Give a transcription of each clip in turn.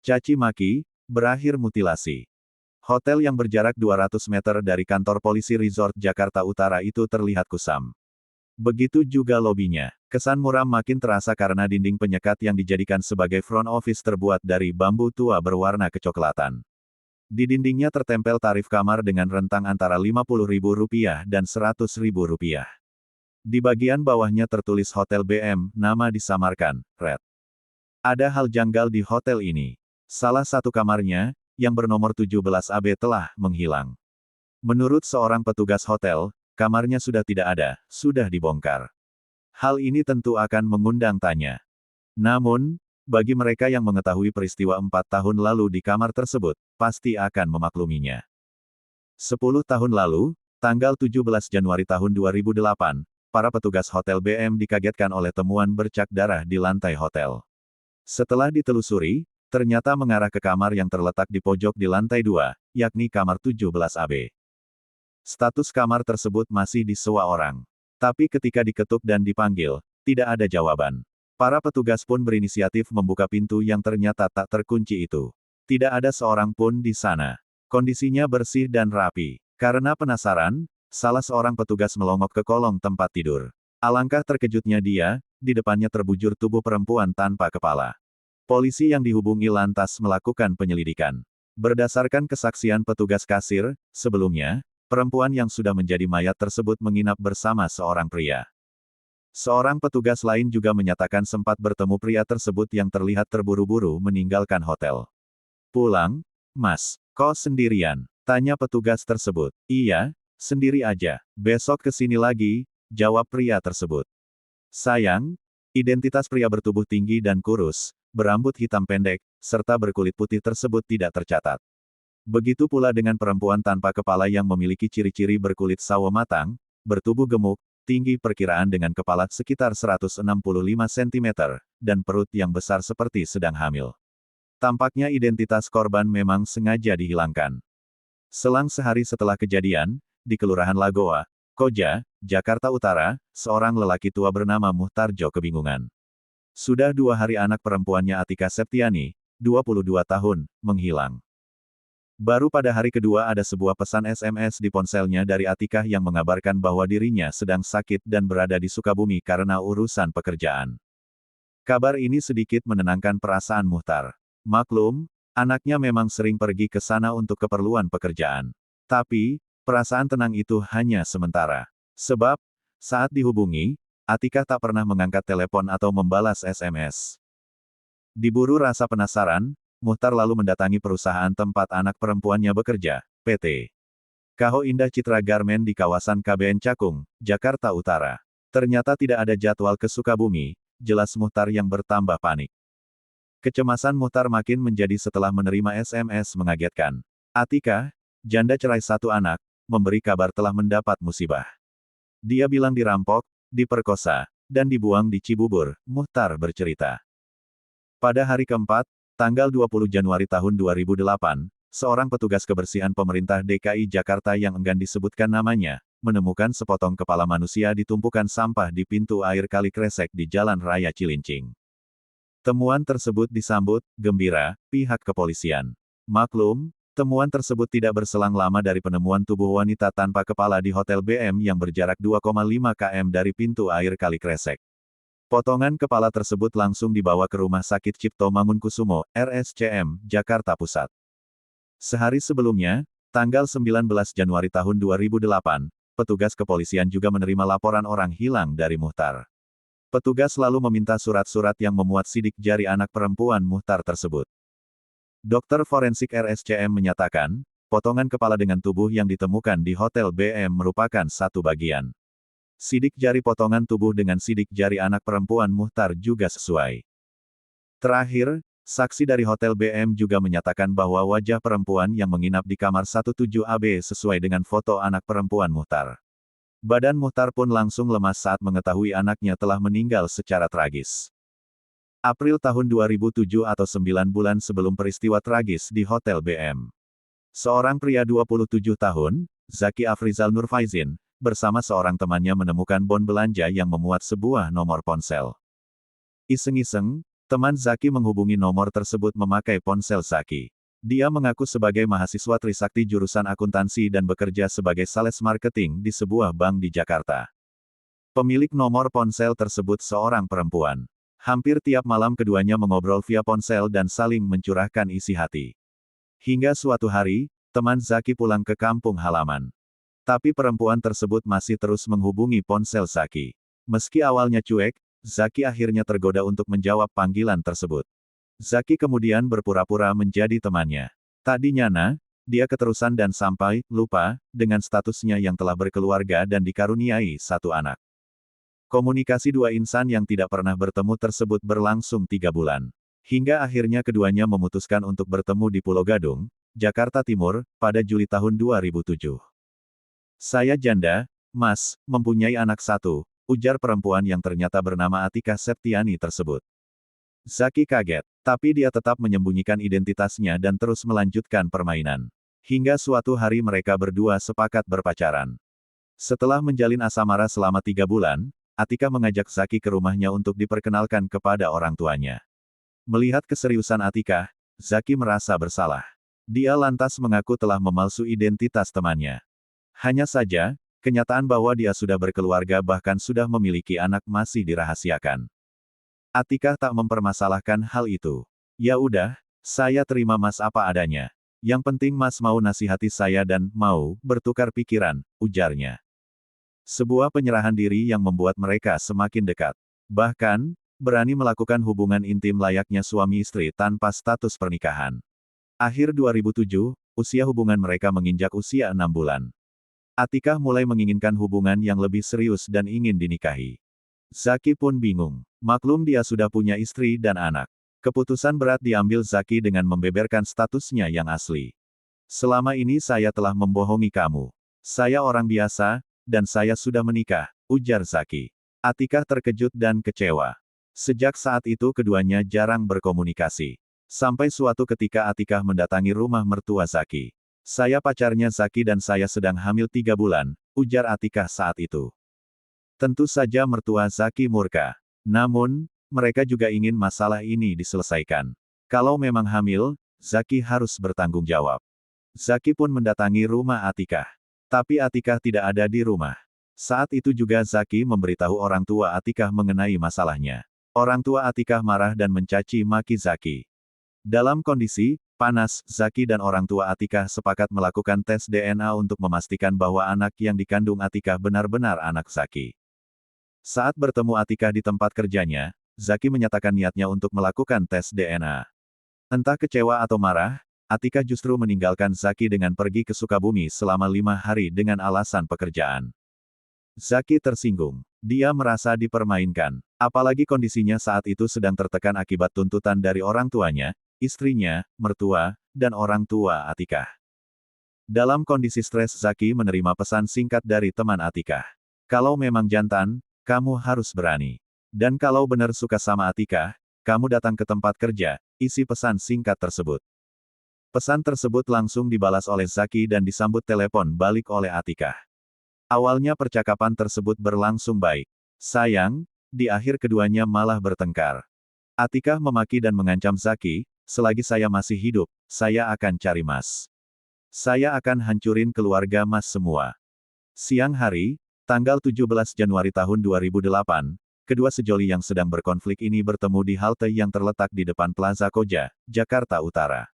caci maki, berakhir mutilasi. Hotel yang berjarak 200 meter dari kantor polisi Resort Jakarta Utara itu terlihat kusam. Begitu juga lobinya. Kesan muram makin terasa karena dinding penyekat yang dijadikan sebagai front office terbuat dari bambu tua berwarna kecoklatan. Di dindingnya tertempel tarif kamar dengan rentang antara Rp50.000 dan Rp100.000. Di bagian bawahnya tertulis Hotel BM, nama disamarkan, Red. Ada hal janggal di hotel ini. Salah satu kamarnya, yang bernomor 17AB telah menghilang. Menurut seorang petugas hotel, kamarnya sudah tidak ada, sudah dibongkar. Hal ini tentu akan mengundang tanya. Namun, bagi mereka yang mengetahui peristiwa 4 tahun lalu di kamar tersebut, pasti akan memakluminya. 10 tahun lalu, tanggal 17 Januari tahun 2008, para petugas Hotel BM dikagetkan oleh temuan bercak darah di lantai hotel. Setelah ditelusuri, ternyata mengarah ke kamar yang terletak di pojok di lantai 2, yakni kamar 17AB. Status kamar tersebut masih disewa orang. Tapi ketika diketuk dan dipanggil, tidak ada jawaban. Para petugas pun berinisiatif membuka pintu yang ternyata tak terkunci itu. Tidak ada seorang pun di sana. Kondisinya bersih dan rapi. Karena penasaran, salah seorang petugas melongok ke kolong tempat tidur. Alangkah terkejutnya dia, di depannya terbujur tubuh perempuan tanpa kepala. Polisi yang dihubungi lantas melakukan penyelidikan. Berdasarkan kesaksian petugas kasir, sebelumnya, perempuan yang sudah menjadi mayat tersebut menginap bersama seorang pria. Seorang petugas lain juga menyatakan sempat bertemu pria tersebut yang terlihat terburu-buru meninggalkan hotel. "Pulang, Mas, kok sendirian?" tanya petugas tersebut. "Iya, sendiri aja. Besok kesini lagi," jawab pria tersebut. Sayang, identitas pria bertubuh tinggi dan kurus, berambut hitam pendek, serta berkulit putih tersebut tidak tercatat. Begitu pula dengan perempuan tanpa kepala yang memiliki ciri-ciri berkulit sawo matang, bertubuh gemuk, tinggi perkiraan dengan kepala sekitar 165 cm, dan perut yang besar seperti sedang hamil. Tampaknya identitas korban memang sengaja dihilangkan. Selang sehari setelah kejadian, di Kelurahan Lagoa, Koja, Jakarta Utara, seorang lelaki tua bernama Muhtarjo kebingungan. Sudah 2 hari anak perempuannya Atika Septiani, 22 tahun, menghilang. Baru pada hari kedua ada sebuah pesan SMS di ponselnya dari Atikah yang mengabarkan bahwa dirinya sedang sakit dan berada di Sukabumi karena urusan pekerjaan. Kabar ini sedikit menenangkan perasaan Muhtar. Maklum, anaknya memang sering pergi ke sana untuk keperluan pekerjaan. Tapi, perasaan tenang itu hanya sementara. Sebab, saat dihubungi, Atikah tak pernah mengangkat telepon atau membalas SMS. Diburu rasa penasaran, Muhtar lalu mendatangi perusahaan tempat anak perempuannya bekerja, PT Kaho Indah Citra Garmen di kawasan KBN Cakung, Jakarta Utara. Ternyata tidak ada jadwal ke Sukabumi, jelas Muhtar yang bertambah panik. Kecemasan Muhtar makin menjadi setelah menerima SMS mengagetkan. Atika, janda cerai 1 anak, memberi kabar telah mendapat musibah. Dia bilang dirampok, diperkosa, dan dibuang di Cibubur, Muhtar bercerita. Pada hari keempat, tanggal 20 Januari tahun 2008, seorang petugas kebersihan pemerintah DKI Jakarta yang enggan disebutkan namanya, menemukan sepotong kepala manusia di tumpukan sampah di pintu air Kali Kresek di Jalan Raya Cilincing. Temuan tersebut disambut gembira pihak kepolisian. Maklum, temuan tersebut tidak berselang lama dari penemuan tubuh wanita tanpa kepala di Hotel BM yang berjarak 2,5 km dari pintu air Kali Kresek. Potongan kepala tersebut langsung dibawa ke Rumah Sakit Cipto Mangunkusumo, RSCM, Jakarta Pusat. Sehari sebelumnya, tanggal 19 Januari tahun 2008, petugas kepolisian juga menerima laporan orang hilang dari Muhtar. Petugas lalu meminta surat-surat yang memuat sidik jari anak perempuan Muhtar tersebut. Dokter forensik RSCM menyatakan, potongan kepala dengan tubuh yang ditemukan di Hotel BM merupakan satu bagian. Sidik jari potongan tubuh dengan sidik jari anak perempuan Muhtar juga sesuai. Terakhir, saksi dari Hotel BM juga menyatakan bahwa wajah perempuan yang menginap di kamar 17AB sesuai dengan foto anak perempuan Muhtar. Badan Muhtar pun langsung lemas saat mengetahui anaknya telah meninggal secara tragis. April tahun 2007 atau 9 bulan sebelum peristiwa tragis di Hotel BM. Seorang pria 27 tahun, Zaki Afrizal Nurfaizin, bersama seorang temannya menemukan bon belanja yang memuat sebuah nomor ponsel. Iseng-iseng, Teman Zaki menghubungi nomor tersebut memakai ponsel Zaki. Dia mengaku sebagai mahasiswa Trisakti jurusan akuntansi dan bekerja sebagai sales marketing di sebuah bank di Jakarta. Pemilik nomor ponsel tersebut seorang perempuan. Hampir tiap malam keduanya mengobrol via ponsel dan saling mencurahkan isi hati. Hingga suatu hari, teman Zaki pulang ke kampung halaman. Tapi perempuan tersebut masih terus menghubungi ponsel Zaki. Meski awalnya cuek, Zaki akhirnya tergoda untuk menjawab panggilan tersebut. Zaki kemudian berpura-pura menjadi temannya. Tak dinyana, dia keterusan dan sampai lupa dengan statusnya yang telah berkeluarga dan dikaruniai satu anak. Komunikasi dua insan yang tidak pernah bertemu tersebut berlangsung 3 bulan. Hingga akhirnya keduanya memutuskan untuk bertemu di Pulau Gadung, Jakarta Timur, pada Juli tahun 2007. Saya janda, Mas, mempunyai anak satu, ujar perempuan yang ternyata bernama Atika Septiani tersebut. Zaki kaget, tapi dia tetap menyembunyikan identitasnya dan terus melanjutkan permainan. Hingga suatu hari mereka berdua sepakat berpacaran. Setelah menjalin asmara selama 3 bulan, Atika mengajak Zaki ke rumahnya untuk diperkenalkan kepada orang tuanya. Melihat keseriusan Atika, Zaki merasa bersalah. Dia lantas mengaku telah memalsu identitas temannya. Hanya saja, kenyataan bahwa dia sudah berkeluarga bahkan sudah memiliki anak masih dirahasiakan. Atika tak mempermasalahkan hal itu. Ya udah, saya terima Mas apa adanya. Yang penting Mas mau nasihati saya dan mau bertukar pikiran, ujarnya. Sebuah penyerahan diri yang membuat mereka semakin dekat. Bahkan, berani melakukan hubungan intim layaknya suami istri tanpa status pernikahan. Akhir 2007, usia hubungan mereka menginjak usia 6 bulan. Atika mulai menginginkan hubungan yang lebih serius dan ingin dinikahi. Zaki pun bingung. Maklum dia sudah punya istri dan anak. Keputusan berat diambil Zaki dengan membeberkan statusnya yang asli. Selama ini saya telah membohongi kamu. Saya orang biasa, dan saya sudah menikah, ujar Zaki. Atika terkejut dan kecewa. Sejak saat itu keduanya jarang berkomunikasi. Sampai suatu ketika Atika mendatangi rumah mertua Zaki. Saya pacarnya Zaki dan saya sedang hamil 3 bulan, ujar Atika saat itu. Tentu saja mertua Zaki murka. Namun, mereka juga ingin masalah ini diselesaikan. Kalau memang hamil, Zaki harus bertanggung jawab. Zaki pun mendatangi rumah Atika. Tapi Atika tidak ada di rumah. Saat itu juga Zaki memberitahu orang tua Atika mengenai masalahnya. Orang tua Atika marah dan mencaci maki Zaki. Dalam kondisi panas, Zaki dan orang tua Atika sepakat melakukan tes DNA untuk memastikan bahwa anak yang dikandung Atika benar-benar anak Zaki. Saat bertemu Atika di tempat kerjanya, Zaki menyatakan niatnya untuk melakukan tes DNA. Entah kecewa atau marah, Atika justru meninggalkan Zaki dengan pergi ke Sukabumi selama 5 hari dengan alasan pekerjaan. Zaki tersinggung. Dia merasa dipermainkan. Apalagi kondisinya saat itu sedang tertekan akibat tuntutan dari orang tuanya, istrinya, mertua, dan orang tua Atika. Dalam kondisi stres Zaki menerima pesan singkat dari teman Atika. Kalau memang jantan, kamu harus berani. Dan kalau benar suka sama Atika, kamu datang ke tempat kerja, isi pesan singkat tersebut. Pesan tersebut langsung dibalas oleh Zaki dan disambut telepon balik oleh Atika. Awalnya percakapan tersebut berlangsung baik. Sayang, di akhir keduanya malah bertengkar. Atika memaki dan mengancam Zaki, selagi saya masih hidup, saya akan cari Mas. Saya akan hancurin keluarga Mas semua. Siang hari, tanggal 17 Januari tahun 2008, kedua sejoli yang sedang berkonflik ini bertemu di halte yang terletak di depan Plaza Koja, Jakarta Utara.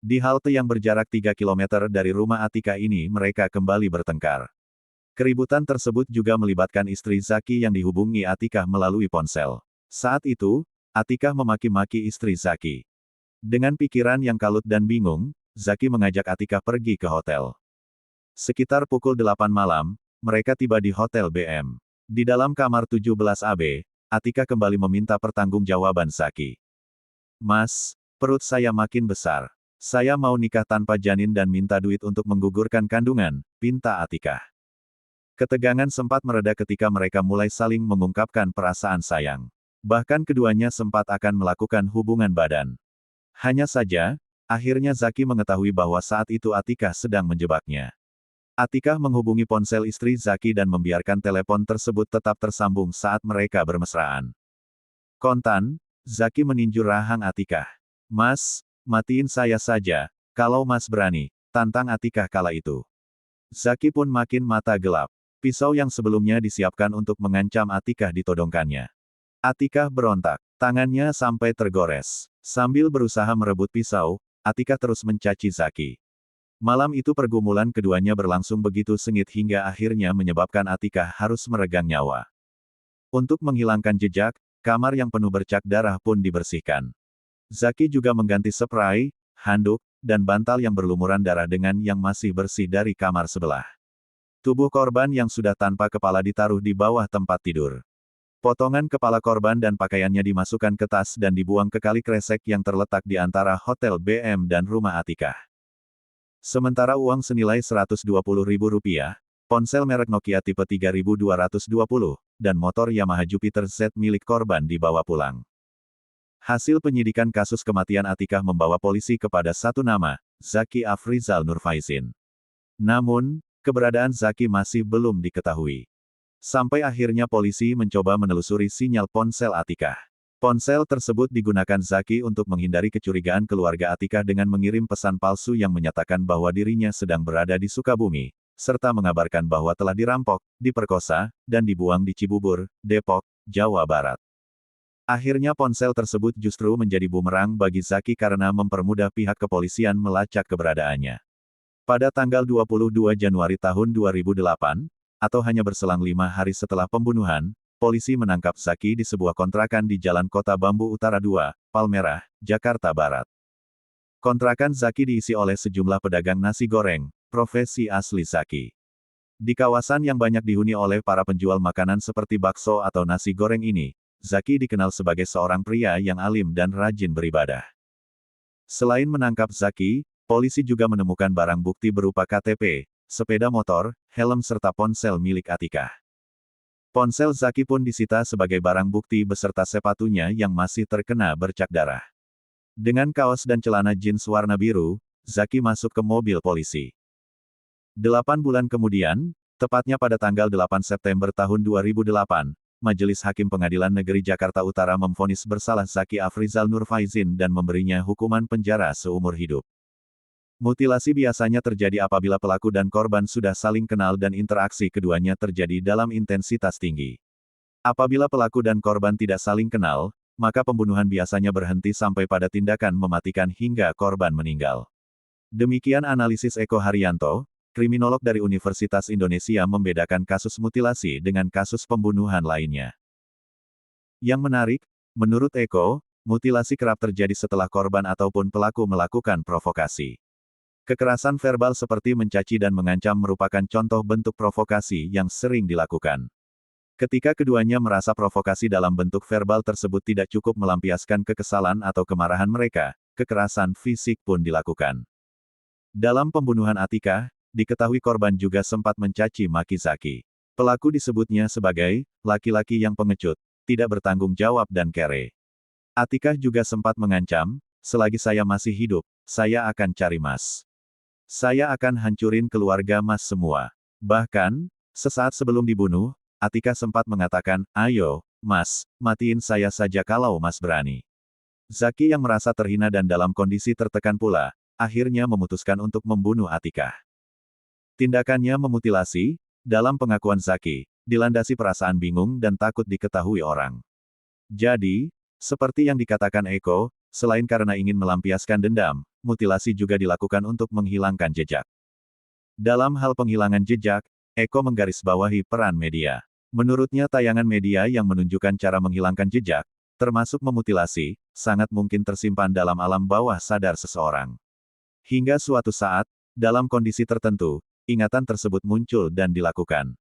Di halte yang berjarak 3 km dari rumah Atika ini mereka kembali bertengkar. Keributan tersebut juga melibatkan istri Zaki yang dihubungi Atika melalui ponsel. Saat itu, Atika memaki-maki istri Zaki. Dengan pikiran yang kalut dan bingung, Zaki mengajak Atika pergi ke hotel. Sekitar pukul 8 malam, mereka tiba di Hotel BM. Di dalam kamar 17AB, Atika kembali meminta pertanggungjawaban Zaki. Mas, perut saya makin besar. Saya mau nikah tanpa janin dan minta duit untuk menggugurkan kandungan, pinta Atika. Ketegangan sempat mereda ketika mereka mulai saling mengungkapkan perasaan sayang. Bahkan keduanya sempat akan melakukan hubungan badan. Hanya saja, akhirnya Zaki mengetahui bahwa saat itu Atika sedang menjebaknya. Atika menghubungi ponsel istri Zaki dan membiarkan telepon tersebut tetap tersambung saat mereka bermesraan. Kontan, Zaki meninju rahang Atikah. Mas, matiin saya saja, kalau Mas berani, tantang Atikah kala itu. Zaki pun makin mata gelap. Pisau yang sebelumnya disiapkan untuk mengancam Atikah ditodongkannya. Atikah berontak. Tangannya sampai tergores. Sambil berusaha merebut pisau, Atikah terus mencaci Zaki. Malam itu pergumulan keduanya berlangsung begitu sengit hingga akhirnya menyebabkan Atikah harus meregang nyawa. Untuk menghilangkan jejak, kamar yang penuh bercak darah pun dibersihkan. Zaki juga mengganti spray, handuk, dan bantal yang berlumuran darah dengan yang masih bersih dari kamar sebelah. Tubuh korban yang sudah tanpa kepala ditaruh di bawah tempat tidur. Potongan kepala korban dan pakaiannya dimasukkan ke tas dan dibuang ke kali kresek yang terletak di antara Hotel BM dan rumah Atikah. Sementara uang senilai Rp120.000, ponsel merek Nokia tipe 3220, dan motor Yamaha Jupiter Z milik korban dibawa pulang. Hasil penyidikan kasus kematian Atikah membawa polisi kepada satu nama, Zaki Afrizal Nurfaizin. Namun, keberadaan Zaki masih belum diketahui. Sampai akhirnya polisi mencoba menelusuri sinyal ponsel Atikah. Ponsel tersebut digunakan Zaki untuk menghindari kecurigaan keluarga Atikah dengan mengirim pesan palsu yang menyatakan bahwa dirinya sedang berada di Sukabumi, serta mengabarkan bahwa telah dirampok, diperkosa, dan dibuang di Cibubur, Depok, Jawa Barat. Akhirnya ponsel tersebut justru menjadi bumerang bagi Zaki karena mempermudah pihak kepolisian melacak keberadaannya. Pada tanggal 22 Januari tahun 2008, atau hanya berselang 5 hari setelah pembunuhan, polisi menangkap Zaki di sebuah kontrakan di Jalan Kota Bambu Utara 2, Palmerah, Jakarta Barat. Kontrakan Zaki diisi oleh sejumlah pedagang nasi goreng, profesi asli Zaki. Di kawasan yang banyak dihuni oleh para penjual makanan seperti bakso atau nasi goreng ini, Zaki dikenal sebagai seorang pria yang alim dan rajin beribadah. Selain menangkap Zaki, polisi juga menemukan barang bukti berupa KTP, sepeda motor, helm serta ponsel milik Atikah. Ponsel Zaki pun disita sebagai barang bukti beserta sepatunya yang masih terkena bercak darah. Dengan kaos dan celana jeans warna biru, Zaki masuk ke mobil polisi. 8 bulan kemudian, tepatnya pada tanggal 8 September tahun 2008, Majelis Hakim Pengadilan Negeri Jakarta Utara memvonis bersalah Zaki Afrizal Nurfaizin dan memberinya hukuman penjara seumur hidup. Mutilasi biasanya terjadi apabila pelaku dan korban sudah saling kenal dan interaksi keduanya terjadi dalam intensitas tinggi. Apabila pelaku dan korban tidak saling kenal, maka pembunuhan biasanya berhenti sampai pada tindakan mematikan hingga korban meninggal. Demikian analisis Eko Haryanto, kriminolog dari Universitas Indonesia membedakan kasus mutilasi dengan kasus pembunuhan lainnya. Yang menarik, menurut Eko, mutilasi kerap terjadi setelah korban ataupun pelaku melakukan provokasi. Kekerasan verbal seperti mencaci dan mengancam merupakan contoh bentuk provokasi yang sering dilakukan. Ketika keduanya merasa provokasi dalam bentuk verbal tersebut tidak cukup melampiaskan kekesalan atau kemarahan mereka, kekerasan fisik pun dilakukan. Dalam pembunuhan Atikah, diketahui korban juga sempat mencaci maki Zaki. Pelaku disebutnya sebagai laki-laki yang pengecut, tidak bertanggung jawab dan kere. Atikah juga sempat mengancam, selagi saya masih hidup, saya akan cari Mas. Saya akan hancurin keluarga Mas semua. Bahkan, sesaat sebelum dibunuh, Atikah sempat mengatakan, ayo, Mas, matiin saya saja kalau Mas berani. Zaki yang merasa terhina dan dalam kondisi tertekan pula, akhirnya memutuskan untuk membunuh Atikah. Tindakannya memutilasi, dalam pengakuan Zaki, dilandasi perasaan bingung dan takut diketahui orang. Jadi, seperti yang dikatakan Eko, selain karena ingin melampiaskan dendam, mutilasi juga dilakukan untuk menghilangkan jejak. Dalam hal penghilangan jejak, Eko menggarisbawahi peran media. Menurutnya tayangan media yang menunjukkan cara menghilangkan jejak, termasuk memutilasi, sangat mungkin tersimpan dalam alam bawah sadar seseorang. Hingga suatu saat, dalam kondisi tertentu, ingatan tersebut muncul dan dilakukan.